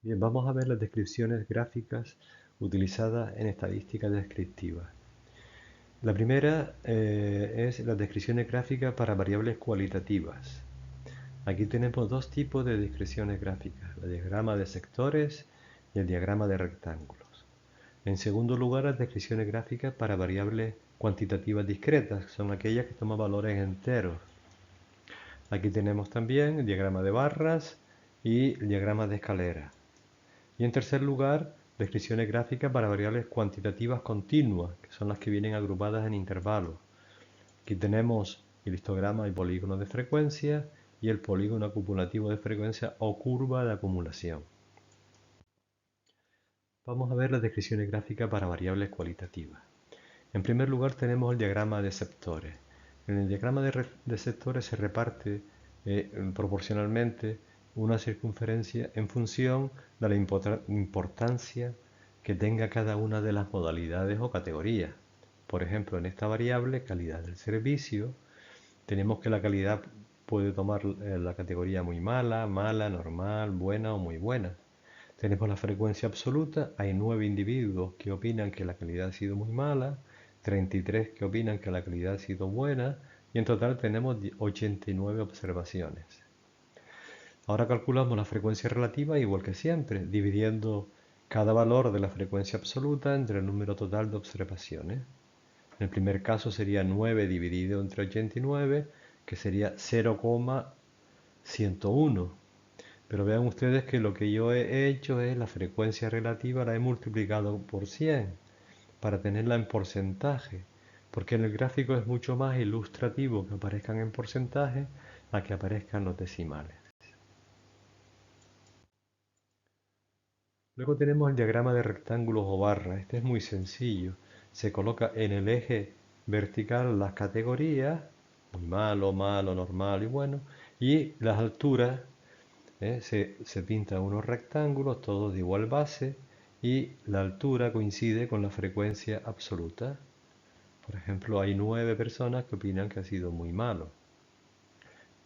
Bien, vamos a ver las descripciones gráficas utilizadas en estadística descriptiva. La primera es las descripciones gráficas para variables cualitativas. Aquí tenemos dos tipos de descripciones gráficas, el diagrama de sectores y el diagrama de rectángulos. En segundo lugar, las descripciones gráficas para variables cuantitativas discretas, que son aquellas que toman valores enteros. Aquí tenemos también el diagrama de barras y el diagrama de escalera. Y en tercer lugar, descripciones gráficas para variables cuantitativas continuas, que son las que vienen agrupadas en intervalos. Aquí tenemos el histograma y polígono de frecuencia y el polígono acumulativo de frecuencia o curva de acumulación. Vamos a ver las descripciones gráficas para variables cualitativas. En primer lugar tenemos el diagrama de sectores. En el diagrama de sectores se reparte proporcionalmente una circunferencia en función de la importancia que tenga cada una de las modalidades o categorías. Por ejemplo, en esta variable, calidad del servicio, tenemos que la calidad puede tomar la categoría muy mala, mala, normal, buena o muy buena. Tenemos la frecuencia absoluta, hay 9 individuos que opinan que la calidad ha sido muy mala, 33 que opinan que la calidad ha sido buena y en total tenemos 89 observaciones. Ahora calculamos la frecuencia relativa igual que siempre, dividiendo cada valor de la frecuencia absoluta entre el número total de observaciones. En el primer caso sería 9 dividido entre 89, que sería 0,101. Pero vean ustedes que lo que yo he hecho es la frecuencia relativa la he multiplicado por 100 para tenerla en porcentaje, porque en el gráfico es mucho más ilustrativo que aparezcan en porcentaje a que aparezcan los decimales. Luego tenemos el diagrama de rectángulos o barras. Este es muy sencillo. Se coloca en el eje vertical las categorías, muy malo, malo, normal y bueno, y las alturas. Se pintan unos rectángulos, todos de igual base, y la altura coincide con la frecuencia absoluta. Por ejemplo, hay 9 personas que opinan que ha sido muy malo,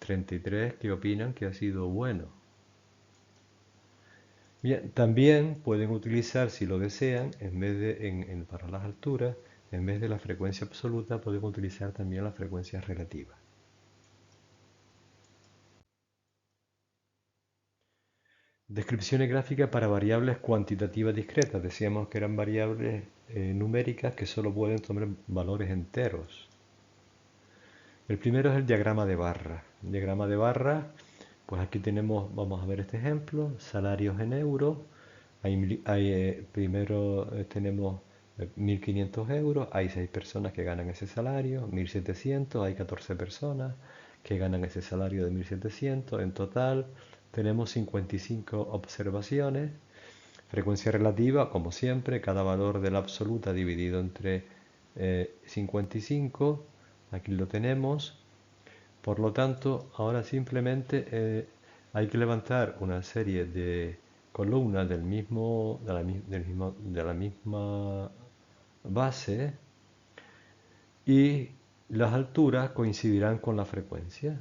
33 que opinan que ha sido bueno. Bien, también pueden utilizar, si lo desean, en vez de para las alturas, en vez de la frecuencia absoluta, pueden utilizar también la frecuencia relativa. Descripciones gráficas para variables cuantitativas discretas. Decíamos que eran variables numéricas que solo pueden tomar valores enteros. El primero es el diagrama de barra. El diagrama de barra, pues aquí tenemos, vamos a ver este ejemplo, salarios en euros. Primero tenemos 1.500 euros, hay 6 personas que ganan ese salario, 1.700, hay 14 personas que ganan ese salario de 1.700. En total tenemos 55 observaciones. Frecuencia relativa, como siempre, cada valor de la absoluta dividido entre 55. Aquí lo tenemos. Por lo tanto, ahora simplemente hay que levantar una serie de columnas de la misma base y las alturas coincidirán con la frecuencia.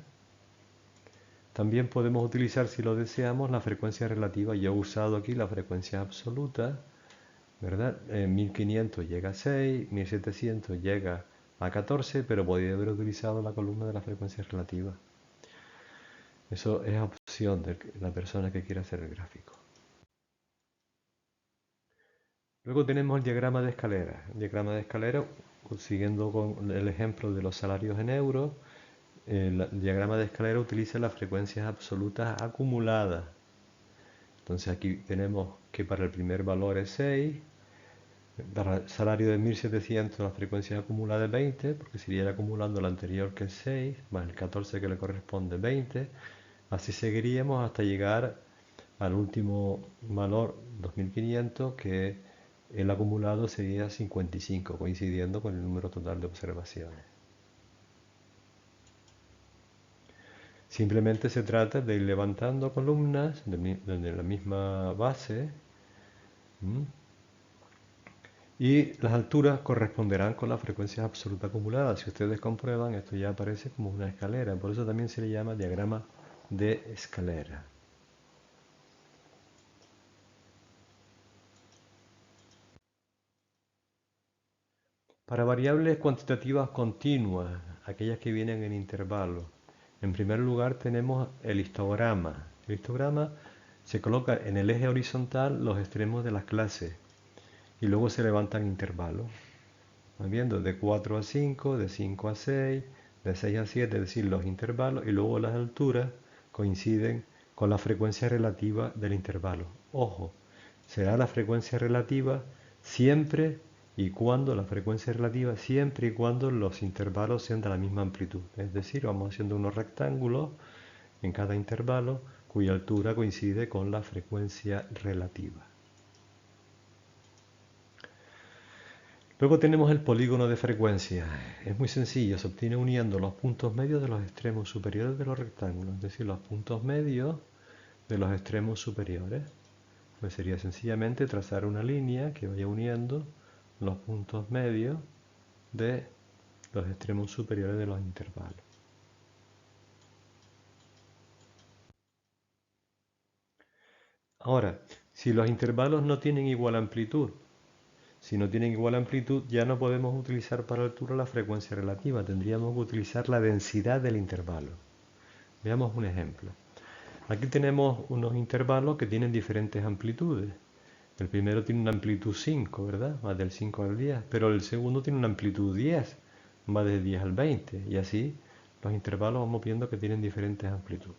También podemos utilizar, si lo deseamos, la frecuencia relativa. Yo he usado aquí la frecuencia absoluta, ¿verdad? 1500 llega a 6, 1700 llega a 14, pero podría haber utilizado la columna de la frecuencia relativa. Eso es opción de la persona que quiera hacer el gráfico. Luego tenemos el diagrama de escalera. El diagrama de escalera, siguiendo con el ejemplo de los salarios en euros, el diagrama de escalera utiliza las frecuencias absolutas acumuladas. Entonces aquí tenemos que para el primer valor es 6, para el salario de 1.700 la frecuencia acumulada es 20, porque sería acumulando la anterior que es 6, más el 14 que le corresponde 20. Así seguiríamos hasta llegar al último valor 2.500, que el acumulado sería 55, coincidiendo con el número total de observaciones. Simplemente se trata de ir levantando columnas de la misma base. ¿m? Y las alturas corresponderán con la frecuencia absoluta acumulada. Si ustedes comprueban, esto ya aparece como una escalera. Por eso también se le llama diagrama de escalera. Para variables cuantitativas continuas, aquellas que vienen en intervalos, en primer lugar tenemos el histograma. El histograma se coloca en el eje horizontal los extremos de las clases y luego se levantan intervalos. ¿Van viendo? De 4 a 5, de 5 a 6, de 6 a 7, es decir, los intervalos, y luego las alturas coinciden con la frecuencia relativa del intervalo. Ojo, será la frecuencia relativa siempre y cuando, la frecuencia relativa siempre y cuando los intervalos sean de la misma amplitud. Es decir, vamos haciendo unos rectángulos en cada intervalo cuya altura coincide con la frecuencia relativa. Luego tenemos el polígono de frecuencia. Es muy sencillo, se obtiene uniendo los puntos medios de los extremos superiores de los rectángulos, es decir, los puntos medios de los extremos superiores. Pues sería sencillamente trazar una línea que vaya uniendo los puntos medios de los extremos superiores de los intervalos. Ahora, si los intervalos no tienen igual amplitud, si no tienen igual amplitud, ya no podemos utilizar para altura la frecuencia relativa, tendríamos que utilizar la densidad del intervalo. Veamos un ejemplo. Aquí tenemos unos intervalos que tienen diferentes amplitudes. El primero tiene una amplitud 5, ¿verdad? Va del 5 al 10, pero el segundo tiene una amplitud 10, va de 10 al 20, y así los intervalos vamos viendo que tienen diferentes amplitudes.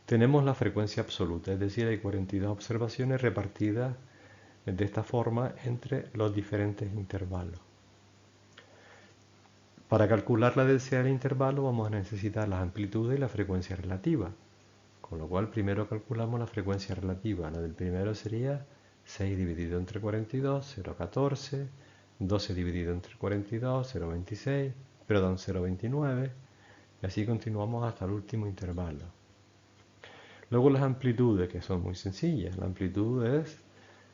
Tenemos la frecuencia absoluta, es decir, hay 42 observaciones repartidas de esta forma entre los diferentes intervalos. Para calcular la densidad del intervalo vamos a necesitar las amplitudes y la frecuencia relativa. Con lo cual primero calculamos la frecuencia relativa. La del primero sería 6 dividido entre 42, 0,14, 12 dividido entre 42, 0,26, perdón, 0,29, y así continuamos hasta el último intervalo. Luego las amplitudes, que son muy sencillas. La amplitud es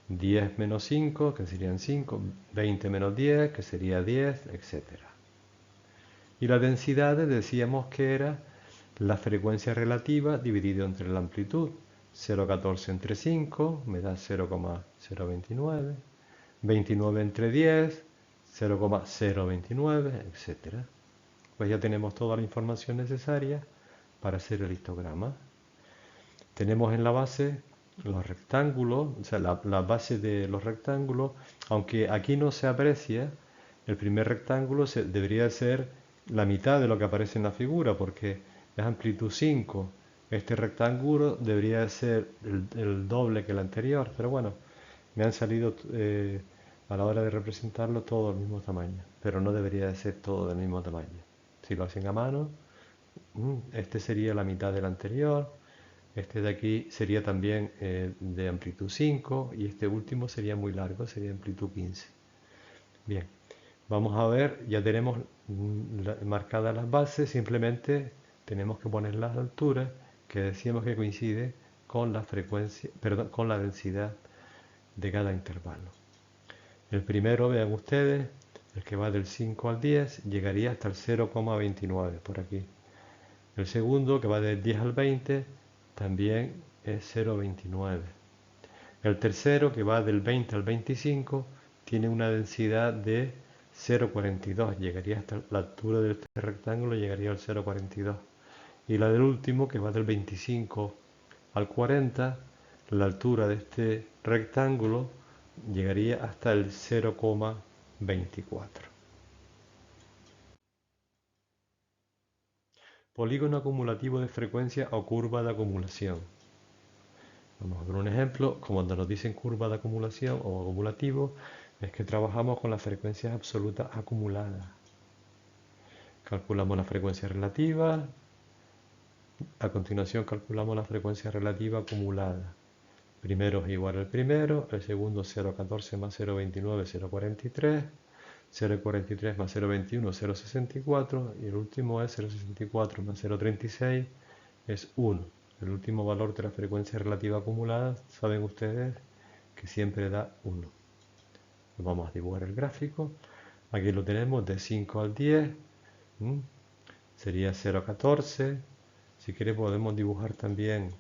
10 menos 5, que serían 5, 20 menos 10, que sería 10, etc. Y la densidad decíamos que era la frecuencia relativa dividido entre la amplitud. 0,14 entre 5 me da 0,029, 29 entre 10, 0,029, etc. Pues ya tenemos toda la información necesaria para hacer el histograma. Tenemos en la base los rectángulos, o sea, la base de los rectángulos, aunque aquí no se aprecia, el primer rectángulo debería ser la mitad de lo que aparece en la figura, porque es amplitud 5. Este rectángulo debería ser el doble que el anterior, pero bueno, me han salido a la hora de representarlo todo del mismo tamaño, pero no debería de ser todo del mismo tamaño. Si lo hacen a mano, este sería la mitad del anterior, este de aquí sería también de amplitud 5 y este último sería muy largo, sería amplitud 15. Bien, vamos a ver, ya tenemos marcadas las bases, simplemente tenemos que poner las alturas que decíamos que coincide con la frecuencia, perdón, con la densidad de cada intervalo. El primero, vean ustedes, el que va del 5 al 10, llegaría hasta el 0,29 por aquí. El segundo, que va del 10 al 20, también es 0,29. El tercero, que va del 20 al 25, tiene una densidad de 0,42. Llegaría hasta la altura de este rectángulo, llegaría al 0,42. Y la del último, que va del 25 al 40, la altura de este rectángulo llegaría hasta el 0,24. Polígono acumulativo de frecuencia o curva de acumulación. Vamos a ver un ejemplo. Como cuando nos dicen curva de acumulación o acumulativo, es que trabajamos con las frecuencias absolutas acumuladas. Calculamos la frecuencia relativa. A continuación calculamos la frecuencia relativa acumulada. Primero es igual al primero, el segundo 0,14 más 0,29, 0,43, 0,43 más 0,21, 0,64 y el último es 0,64 más 0,36 es 1. El último valor de la frecuencia relativa acumulada, saben ustedes que siempre da 1. Vamos a dibujar el gráfico. Aquí lo tenemos de 5 al 10, sería 0,14. Si quiere podemos dibujar también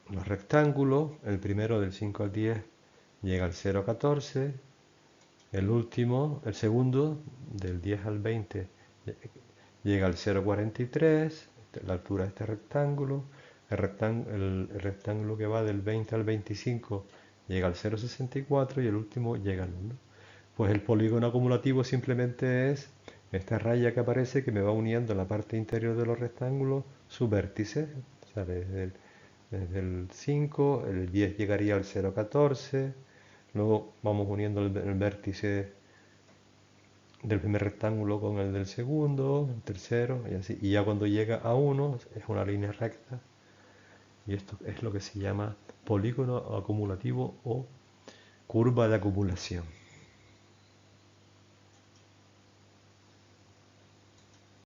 los rectángulos. El primero del 5 al 10 llega al 0,14, el último, el segundo, del 10 al 20, llega al 0,43, la altura de este rectángulo. El rectángulo que va del 20 al 25 llega al 0,64 y el último llega al 1. Pues el polígono acumulativo simplemente es esta raya que aparece que me va uniendo en la parte interior de los rectángulos sus vértices. O sea, desde el 5, el 10 llegaría al 0,14, luego vamos uniendo el vértice del primer rectángulo con el del segundo, el tercero, y así. Y ya cuando llega a 1 es una línea recta. Y esto es lo que se llama polígono acumulativo o curva de acumulación.